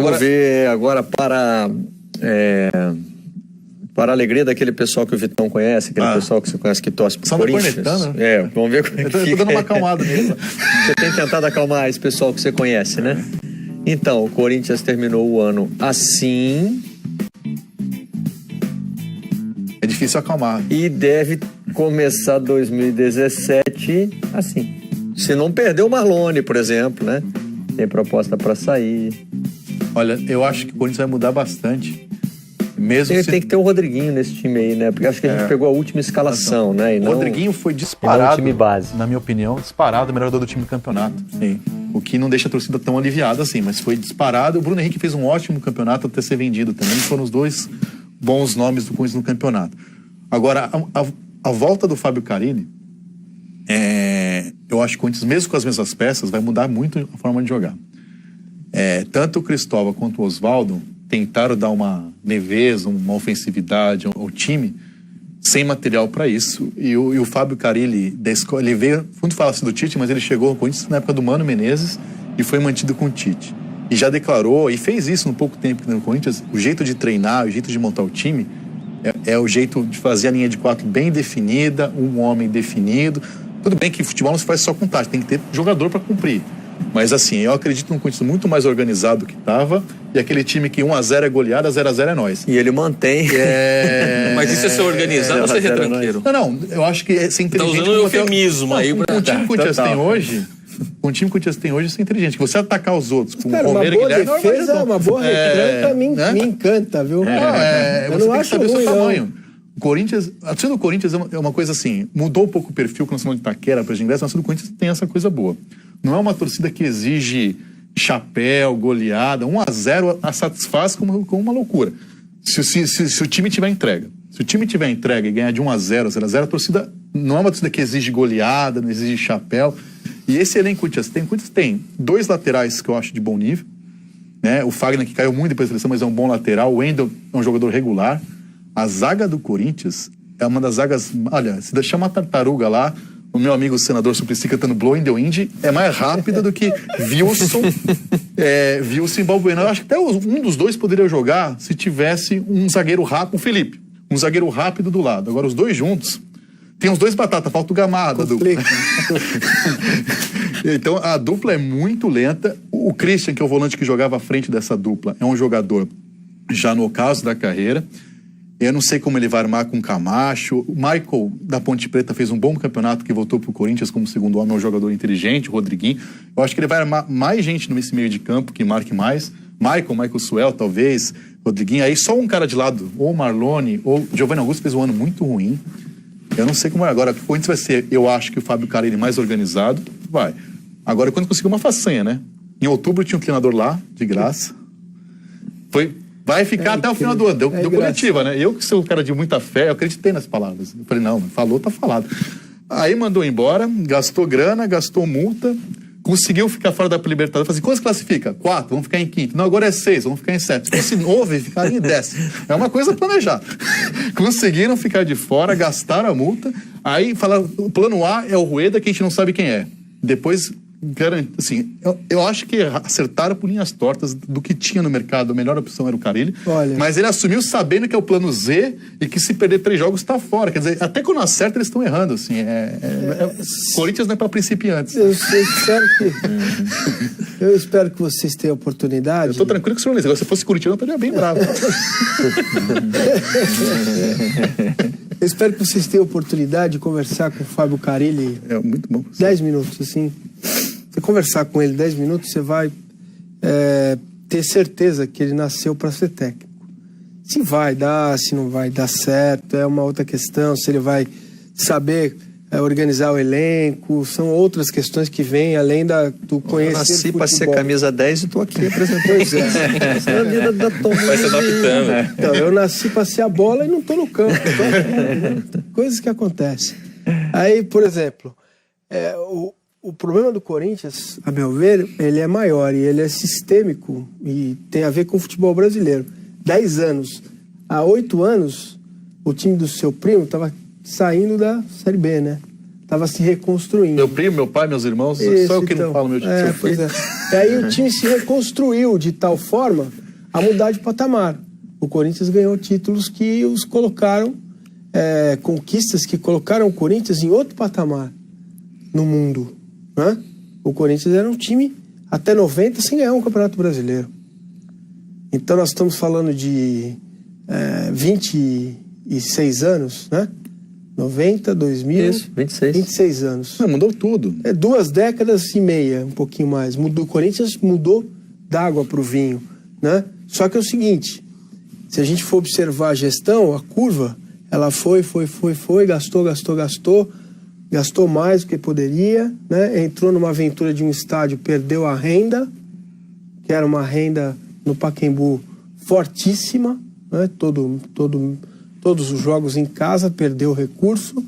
Vamos ver agora para a alegria daquele pessoal que o Vitão conhece, aquele pessoal que você conhece que torce pro Corinthians. Vamos ver como é que fica. Eu tô dando uma acalmada mesmo. Você tem tentado acalmar esse pessoal que você conhece, né? Então, o Corinthians terminou o ano assim. É difícil acalmar. E deve começar 2017 assim. Se não perder o Marlone, por exemplo, né? Tem proposta para sair. Olha, eu acho que o Corinthians vai mudar bastante. Mesmo Ele tem que ter um Rodriguinho nesse time aí, né? Porque acho que a gente pegou a última escalação, né? E o não, Rodriguinho foi disparado, time base. na minha opinião, disparado o melhor jogador do time do campeonato. Sim. O que não deixa a torcida tão aliviada assim, mas foi disparado. O Bruno Henrique fez um ótimo campeonato até ser vendido também. Foram os dois bons nomes do Corinthians no campeonato. Agora, a volta do Fábio Carille, eu acho que o Corinthians, mesmo com as mesmas peças, vai mudar muito a forma de jogar. Tanto o Cristóvão quanto o Osvaldo tentaram dar uma leveza, uma ofensividade ao time, sem material para isso. E o Fábio Carille, da escola, ele veio, muito fala-se do Tite, mas ele chegou ao Corinthians na época do Mano Menezes e foi mantido com o Tite. E já declarou, e fez isso no pouco tempo que no Corinthians, o jeito de treinar, o jeito de montar o time, é o jeito de fazer a linha de 4 bem definida, um homem definido. Tudo bem que futebol não se faz só com tática, tem que ter jogador para cumprir. Mas assim, eu acredito num Corinthians muito mais organizado que estava, e aquele time que 1-0 é goleada, 0-0 é nós. E ele mantém. Mas isso é ser organizado ou ser retranqueiro? Não, eu acho que é ser inteligente. Tá usando o eufemismo aí. Com o time que o Corinthians tem hoje, com o time que o Corinthians tem hoje, isso é inteligente. Se você atacar os outros com o Romero e Guilherme... Uma boa defesa, uma boa retranca me encanta, viu? Você tem que saber o seu tamanho. O Corinthians, a torcida do Corinthians é uma coisa assim, mudou um pouco o perfil que nós chamamos de Itaquera para a Ingresso, mas a torcida do Corinthians tem essa coisa boa. Não é uma torcida que exige chapéu, goleada, 1-0 a satisfaz como uma loucura. Se o time tiver entrega. Se o time tiver entrega e ganhar de 1-0, 0-0, a torcida não é uma torcida que exige goleada, não exige chapéu. E esse elenco que o Corinthians tem 2 laterais que eu acho de bom nível, né? O Fagner, que caiu muito depois da seleção, mas é um bom lateral. O Wendel é um jogador regular. A zaga do Corinthians é uma das zagas... Olha, se deixar uma tartaruga lá, o meu amigo senador Suplicy cantando Blow in the Wind é mais rápida do que Wilson e Balbuena. Eu acho que até um dos dois poderia jogar se tivesse um zagueiro rápido, o Felipe, um zagueiro rápido do lado. Agora, os dois juntos, tem os dois batata, falta o Gamarra da dupla. Então, a dupla é muito lenta. O Christian, que é o volante que jogava à frente dessa dupla, é um jogador já no ocaso da carreira. Eu não sei como ele vai armar com o Camacho. O Michael, da Ponte Preta, fez um bom campeonato, que voltou pro Corinthians como segundo homem, é um jogador inteligente, o Rodriguinho. Eu acho que ele vai armar mais gente nesse meio de campo, que marque mais. Michael Suel, talvez, Rodriguinho. Aí só um cara de lado, ou Marlone, ou Giovanni Augusto, fez um ano muito ruim. Eu não sei como é. Agora, o Corinthians vai ser, eu acho que o Fábio Carille mais organizado, vai. Agora, quando conseguiu uma façanha, né? Em outubro tinha um treinador lá, de graça. Vai ficar até o final do ano. Deu coletiva, né? Eu, que sou um cara de muita fé, eu acreditei nas palavras. Eu falei, não, falou, tá falado. Aí mandou embora, gastou grana, gastou multa, conseguiu ficar fora da Libertadores. Falei assim, quantos classifica? 4, vamos ficar em 5º. Não, agora é 6, vamos ficar em 7. Se 9, ficar em 10º. É uma coisa planejada. Conseguiram ficar de fora, gastaram a multa. Aí falaram, o plano A é o Rueda, que a gente não sabe quem é. Depois... Assim, eu acho que acertaram por linhas tortas do que tinha no mercado. A melhor opção era o Carille. Mas ele assumiu sabendo que é o plano Z e que se perder 3 jogos está fora. Quer dizer, até quando acerta eles estão errando. Assim, Corinthians não é para principiantes. Eu espero que vocês tenham oportunidade. Eu estou tranquilo que o senhor Luiz. Agora, se fosse Curitiba, eu estaria bem bravo. Eu espero que vocês tenham oportunidade de conversar com o Fábio Carille. É muito bom. 10 minutos, assim. Você conversar com ele 10 minutos, você vai ter certeza que ele nasceu para ser técnico. Se vai dar, se não vai dar certo, é uma outra questão. Se ele vai saber organizar o elenco, são outras questões que vêm além do conhecimento. Eu nasci para ser camisa 10 e estou aqui apresentando. Pois é. Vai se adaptando. Então, eu nasci para ser a bola e não estou no campo. Coisas que acontecem. Aí, por exemplo, o problema do Corinthians, a meu ver, ele é maior e ele é sistêmico e tem a ver com o futebol brasileiro. 10 anos. Há 8 anos, o time do seu primo estava saindo da Série B, né? estava se reconstruindo. Meu primo, meu pai, meus irmãos, Isso, só eu que então, não falo meu time. pois é. E aí o time se reconstruiu de tal forma a mudar de patamar. O Corinthians ganhou títulos que os colocaram, conquistas que colocaram o Corinthians em outro patamar no mundo, né? O Corinthians era um time até 90 sem ganhar um Campeonato Brasileiro. Então nós estamos falando de 26 anos, né? 90, 2000... Isso, 26. 26 anos. Não, mudou tudo. 2 décadas e meia, um pouquinho mais. O Corinthians mudou d'água para o vinho, né? Só que é o seguinte, se a gente for observar a gestão, a curva, ela foi, gastou mais do que poderia, né? Entrou numa aventura de um estádio, perdeu a renda, que era uma renda no Pacaembu fortíssima, né? Todos os jogos em casa, perdeu o recurso,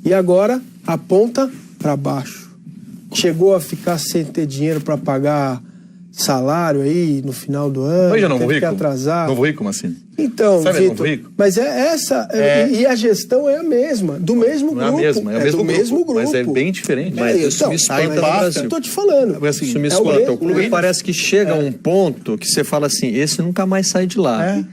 e agora aponta para baixo. Chegou a ficar sem ter dinheiro para pagar salário aí no final do ano, Mas já não vou teve que rico. atrasar. Não vou rico, como assim? Então, Sabe, Vitor, rico? mas e a gestão é a mesma, do mesmo Não grupo. é a mesma, é o do mesmo grupo. Mas é bem diferente. Mas então, isso me espanta mas no é Brasil. isso que eu tô te falando. Assim, Isso me é o espanta. mesmo- O clube parece que chega a um ponto que você fala assim, esse nunca mais sai de lá.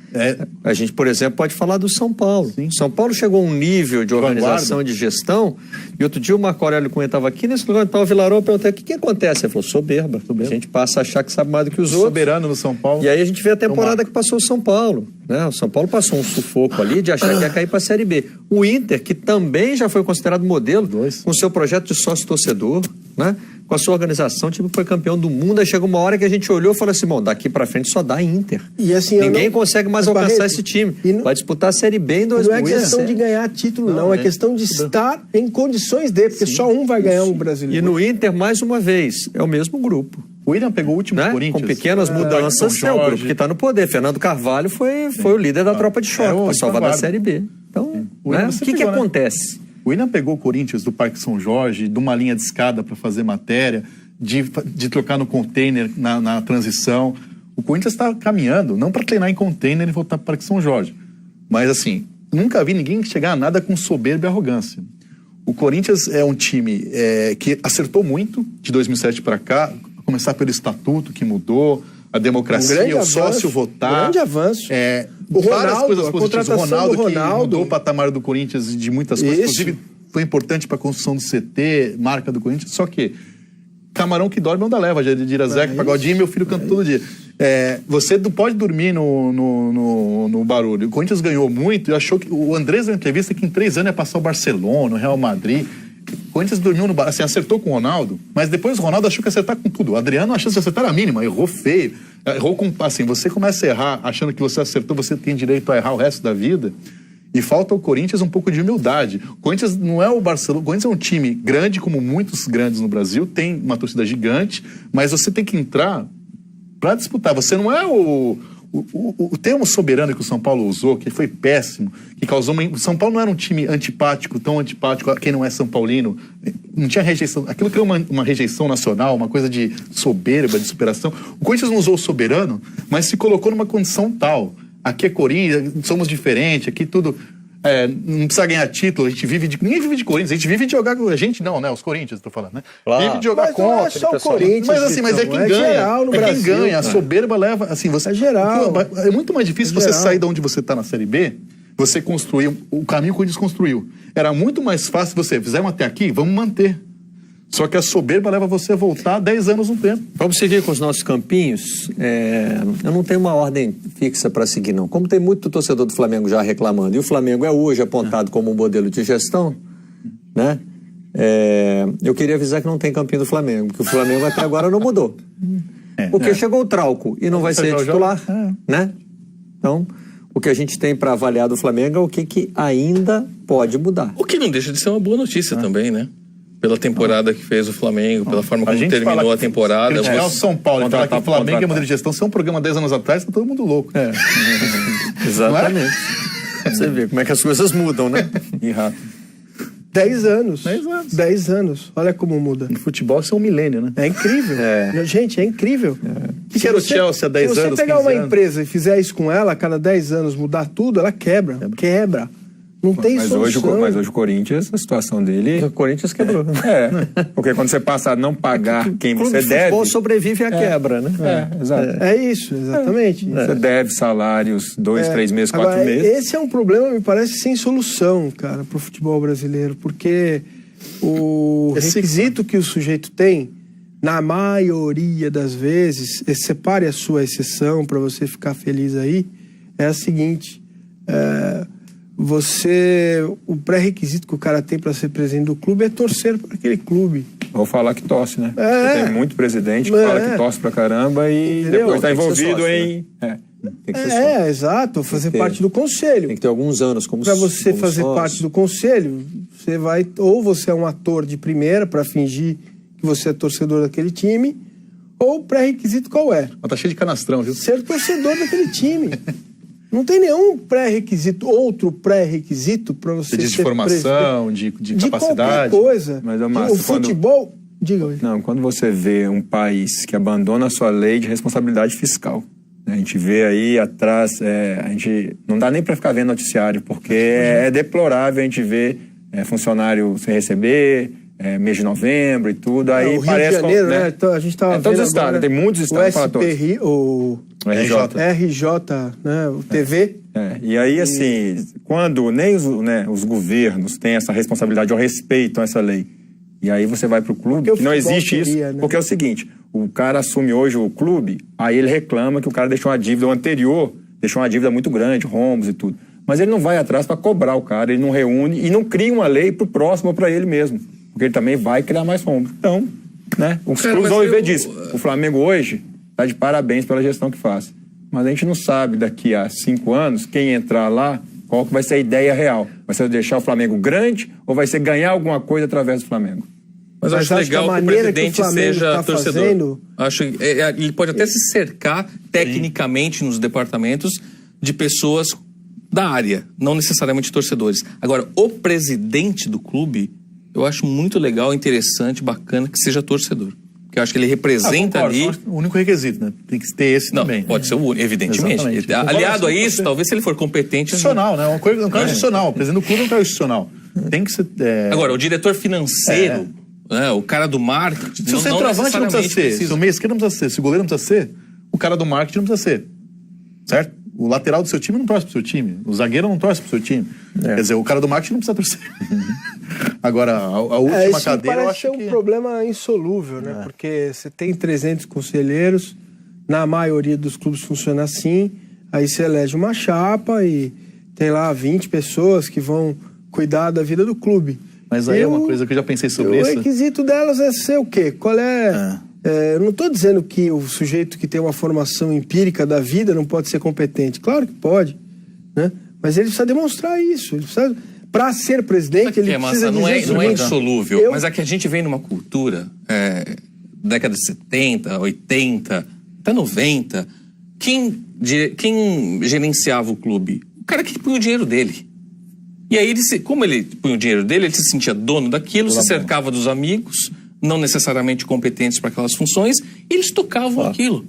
A gente, por exemplo, pode falar do São Paulo. Sim. São Paulo chegou a um nível de organização, Vanguarda. de gestão, e outro dia o Marco Aurélio Cunha estava aqui nesse lugar, estava o Vilaró, eu perguntei, o que acontece? Ele falou, soberba. A gente passa a achar que sabe mais do que os outros. Soberano no São Paulo. E aí a gente vê a temporada Tomara. que passou o São Paulo, né? O São Paulo passou um sufoco ali de achar que ia cair para a Série B. O Inter, que também já foi considerado modelo, com seu projeto de sócio-torcedor, né? Com a sua organização, o time foi campeão do mundo. Aí chega uma hora que a gente olhou e falou assim, bom, daqui para frente só dá Inter. E assim, Ninguém consegue mais Mas, alcançar Barreto, esse time. e não- Vai disputar a Série B em Não é 2017. questão de ganhar título, não. É questão de estar em condições de, porque só um vai ganhar um brasileiro. E no Inter, mais uma vez, é o mesmo grupo. O William pegou o último Né? Corinthians. Com pequenas mudanças, São é o grupo Jorge. que está no poder. Fernando Carvalho foi o líder da tropa de choque, Era o para salvar da vanguarda. Série B. Então, O né? William O você que pegou, né? acontece? O William pegou o Corinthians do Parque São Jorge, de uma linha de escada para fazer matéria, de trocar no container na transição. O Corinthians está caminhando, não para treinar em container e voltar para o Parque São Jorge. Mas, assim, nunca vi ninguém chegar a nada com soberba e arrogância. O Corinthians é um time que acertou muito de 2007 para cá, a começar pelo estatuto que mudou, a democracia, o sócio votar. Grande avanço. O Ronaldo, várias coisas a positivas. O contratação Ronaldo, do Ronaldo. que mudou o patamar do Corinthians de muitas coisas. Isso. Inclusive, foi importante para a construção do CT, marca do Corinthians. Só que camarão que dorme onda leva, já diria Zeca Pagodinho, meu filho canta todo dia. Você não pode dormir no barulho. O Corinthians ganhou muito e achou que o Andrés na entrevista que em 3 anos ia passar o Barcelona, o Real Madrid. O Corinthians dormiu assim, acertou com o Ronaldo, mas depois o Ronaldo achou que ia acertar com tudo. O Adriano, a chance de acertar era mínima, errou feio. Errou com, assim, você começa a errar achando que você acertou, você tem direito a errar o resto da vida. E falta ao Corinthians um pouco de humildade. O Corinthians não é o Barcelona. O Corinthians é um time grande, como muitos grandes no Brasil, tem uma torcida gigante, mas você tem que entrar para disputar. Você não é o termo soberano que o São Paulo usou, que foi péssimo, que causou uma... O São Paulo não era um time antipático, tão antipático a quem não é São Paulino. Não tinha rejeição. Aquilo criou uma rejeição nacional, uma coisa de soberba, de superação. O Corinthians não usou o soberano, mas se colocou numa condição tal. Aqui é Corinthians, somos diferentes, aqui tudo... não precisa ganhar título, a gente ninguém vive de Corinthians, a gente vive de jogar com a gente, não, né? Os Corinthians, tô falando, né? Claro. Vive de jogar Mas não é contra. só o pessoal. Corinthians, Mas assim, mas é quem é ganha. geral no é quem Brasil, ganha. A cara. soberba leva, assim, você... É geral. É muito mais difícil É você geral. sair de onde você tá na Série B, você construir o caminho que o Corinthians construiu. Era muito mais fácil você, fizemos até aqui, vamos manter. Só que a soberba leva você a voltar 10 anos no tempo. Vamos seguir com os nossos campinhos. Eu não tenho uma ordem fixa para seguir, não. Como tem muito torcedor do Flamengo já reclamando, e o Flamengo é hoje apontado como um modelo de gestão, né? Eu queria avisar que não tem campinho do Flamengo, porque o Flamengo até agora não mudou. Porque chegou o Trauco e não vai ser titular, né? Então, o que a gente tem para avaliar do Flamengo é o que ainda pode mudar. O que não deixa de ser uma boa notícia também, né? Pela temporada que fez o Flamengo, pela forma como terminou a temporada. Criticar o São Paulo e falar que o Flamengo é contratar. modelo de gestão, isso é um programa 10 anos atrás, tá todo mundo louco. Exatamente. Você vê como é que as coisas mudam, né? E rápido. 10 anos. 10 anos. 10 anos. Olha como muda. No futebol, isso é um milênio, né? É incrível. Gente, é incrível. Que era o Chelsea há 10 anos, Se você pegar 15 uma anos? empresa e fizer isso com ela, a cada 10 anos mudar tudo, ela quebra. Quebra. Não tem solução. Mas hoje o Corinthians, a situação dele... O Corinthians quebrou. Porque quando você passa a não pagar quem você deve... O futebol sobrevive à quebra, né? Exato. É isso, exatamente. Você deve salários 2, 3 meses, 4 meses. Esse é um problema, me parece, sem solução, cara, pro futebol brasileiro, porque o requisito que o sujeito tem, na maioria das vezes, separe a sua exceção para você ficar feliz aí, é a seguinte... o pré-requisito que o cara tem para ser presidente do clube é torcer para aquele clube. Ou falar que torce, né? Tem muito presidente que fala que torce pra caramba e depois está envolvido sócio, em... Tem que ser sócio. Exato, fazer parte do conselho. Tem que ter alguns anos como para você como fazer sócio. parte do conselho, você vai... Ou você é um ator de primeira para fingir que você é torcedor daquele time, ou o pré-requisito qual é? Mas tá cheio de canastrão, viu? Ser torcedor daquele time. Não tem nenhum pré-requisito, outro pré-requisito para você de ser formação, de capacidade. Qualquer coisa. Mas, Márcio, o futebol... Diga aí. Não, quando você vê um país que abandona a sua lei de responsabilidade fiscal, né, a gente vê aí atrás, a gente não dá nem para ficar vendo noticiário, porque é deplorável a gente ver funcionário sem receber, mês de novembro e tudo, aí o Rio parece... de Janeiro, né? Então, a gente estava vendo todos os estados, tem muitos estados para todos. O RJ, né? O TV... E aí, assim, quando nem os governos têm essa responsabilidade ou respeitam essa lei, e aí você vai pro clube, que não existe isso, né? Porque é o seguinte, o cara assume hoje o clube, aí ele reclama que o cara deixou uma dívida, o anterior deixou uma dívida muito grande, rombos e tudo. Mas ele não vai atrás para cobrar o cara, ele não reúne e não cria uma lei pro próximo ou pra ele mesmo, porque ele também vai criar mais rombos. Então, né, os clubes vão viver disso. O Flamengo hoje tá de parabéns pela gestão que faz. Mas a gente não sabe daqui a 5 anos, quem entrar lá, qual que vai ser a ideia real. Vai ser deixar o Flamengo grande ou vai ser ganhar alguma coisa através do Flamengo? Mas eu acho legal que o presidente seja torcedor. Acho ele pode até se cercar tecnicamente nos departamentos de pessoas da área, não necessariamente torcedores. Agora, o presidente do clube, eu acho muito legal, interessante, bacana que seja torcedor. Porque eu acho que ele representa ali... O único requisito, né? Tem que ter esse também. Pode ser o único, evidentemente. Aliado a isso, talvez se ele for competente... Institucional, né? Um cara institucional. O presidente do clube é um cara institucional. Tem que ser... Agora, o diretor financeiro, o cara do marketing... Se o centroavante não precisa ser, se o meio esquerdo não precisa ser, se o goleiro não precisa ser, o cara do marketing não precisa ser. Certo? O lateral do seu time não torce pro seu time. O zagueiro não torce pro seu time. Quer dizer, o cara do marketing não precisa torcer. Agora, a última cadeira, eu acho que... Isso parece ser um problema insolúvel, né? Porque você tem 300 conselheiros, na maioria dos clubes funciona assim, aí você elege uma chapa e tem lá 20 pessoas que vão cuidar da vida do clube. Mas aí é uma coisa que eu já pensei sobre isso. O requisito delas é ser o quê? Qual é... eu não estou dizendo que o sujeito que tem uma formação empírica da vida não pode ser competente. Claro que pode, né? Mas ele precisa demonstrar isso. Ele precisa... Para ser presidente, ele precisa não é insolúvel, mas é que a gente vem numa cultura, década de 70, 80, até 90, quem gerenciava o clube? O cara que punha o dinheiro dele. E aí, como ele punha o dinheiro dele, ele se sentia dono daquilo, se cercava dos amigos, não necessariamente competentes para aquelas funções, e eles tocavam aquilo.